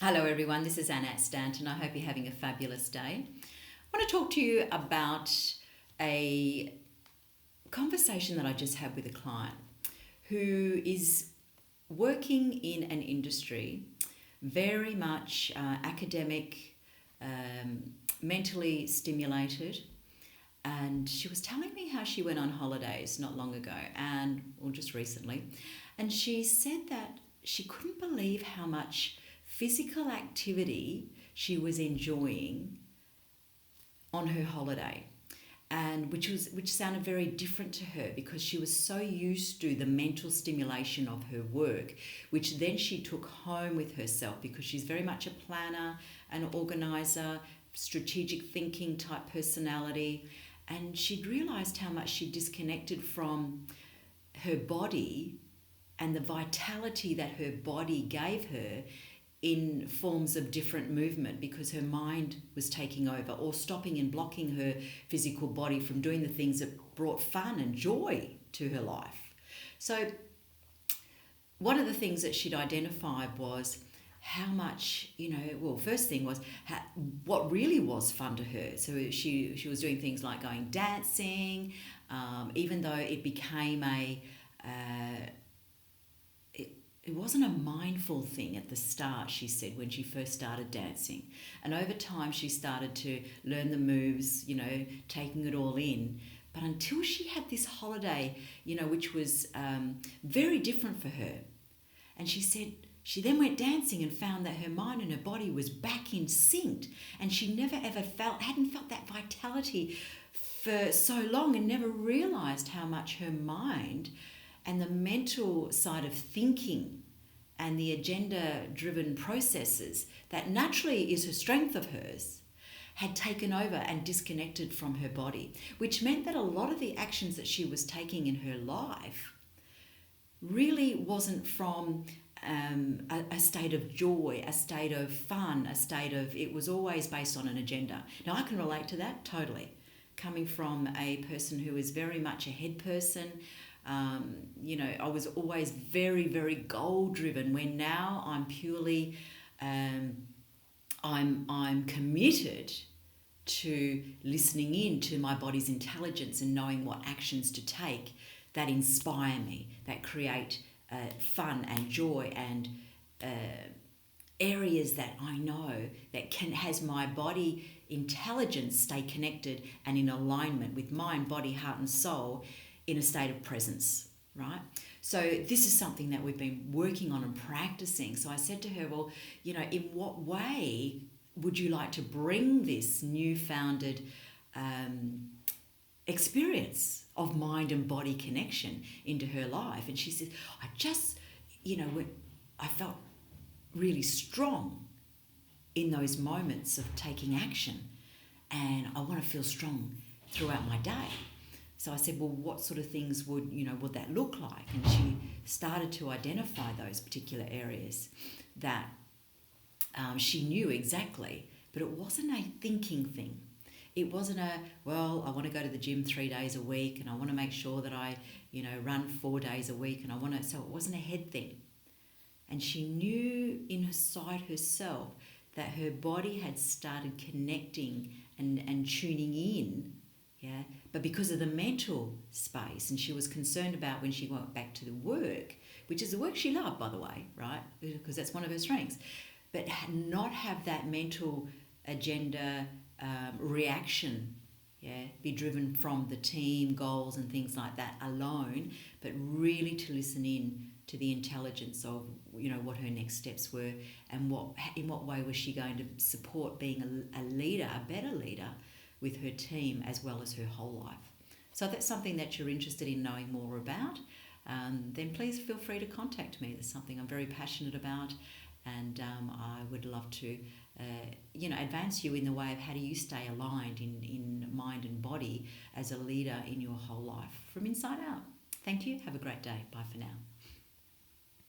Hello everyone, this is Annette Stanton. I hope you're having a fabulous day. I want to talk to you about a conversation that I just had with a client who is working in an industry very much academic, mentally stimulated, and she was telling me how she went on holidays not long ago or just recently, and she said that she couldn't believe how much physical activity she was enjoying on her holiday, and which sounded very different to her because she was so used to the mental stimulation of her work, which then she took home with herself because she's very much a planner, an organiser, strategic thinking type personality, and she'd realised how much she disconnected from her body and the vitality that her body gave her in forms of different movement because her mind was taking over or stopping and blocking her physical body from doing the things that brought fun and joy to her life. So one of the things that she'd identified was how much, first thing was what really was fun to her. So she was doing things like going dancing, even though it became it wasn't a mindful thing at the start, she said, when she first started dancing. And over time, she started to learn the moves, taking it all in. But until she had this holiday, which was very different for her. And she said she then went dancing and found that her mind and her body was back in sync. And she never ever hadn't felt that vitality for so long and never realised how much her mind and the mental side of thinking and the agenda-driven processes that naturally is a strength of hers had taken over and disconnected from her body, which meant that a lot of the actions that she was taking in her life really wasn't from a state of joy, a state of fun, it was always based on an agenda. Now, I can relate to that totally, coming from a person who is very much a head person. I was always very, very goal driven, when now I'm purely, I'm committed to listening in to my body's intelligence and knowing what actions to take that inspire me, that create fun and joy and areas that I know that has my body intelligence stay connected and in alignment with mind, body, heart and soul, in a state of presence, right? So this is something that we've been working on and practicing. So I said to her, well, in what way would you like to bring this newfounded experience of mind and body connection into her life? And she said, I just, I felt really strong in those moments of taking action, and I want to feel strong throughout my day. So I said, well, what sort of things would that look like? And she started to identify those particular areas that she knew exactly, but it wasn't a thinking thing. It wasn't I want to go to the gym 3 days a week, and I want to make sure that I, run 4 days a week, and so it wasn't a head thing. And she knew inside herself that her body had started connecting and tuning in. Yeah, but because of the mental space, and she was concerned about when she went back to the work, which is the work she loved, by the way, right? Because that's one of her strengths, but not have that mental agenda reaction, be driven from the team goals and things like that alone, but really to listen in to the intelligence of what her next steps were, and in what way was she going to support being a leader, a better leader, with her team as well as her whole life. So if that's something that you're interested in knowing more about, then please feel free to contact me. There's something I'm very passionate about, and I would love to advance you in the way of how do you stay aligned in mind and body as a leader in your whole life from inside out. Thank you. Have a great day. Bye for now.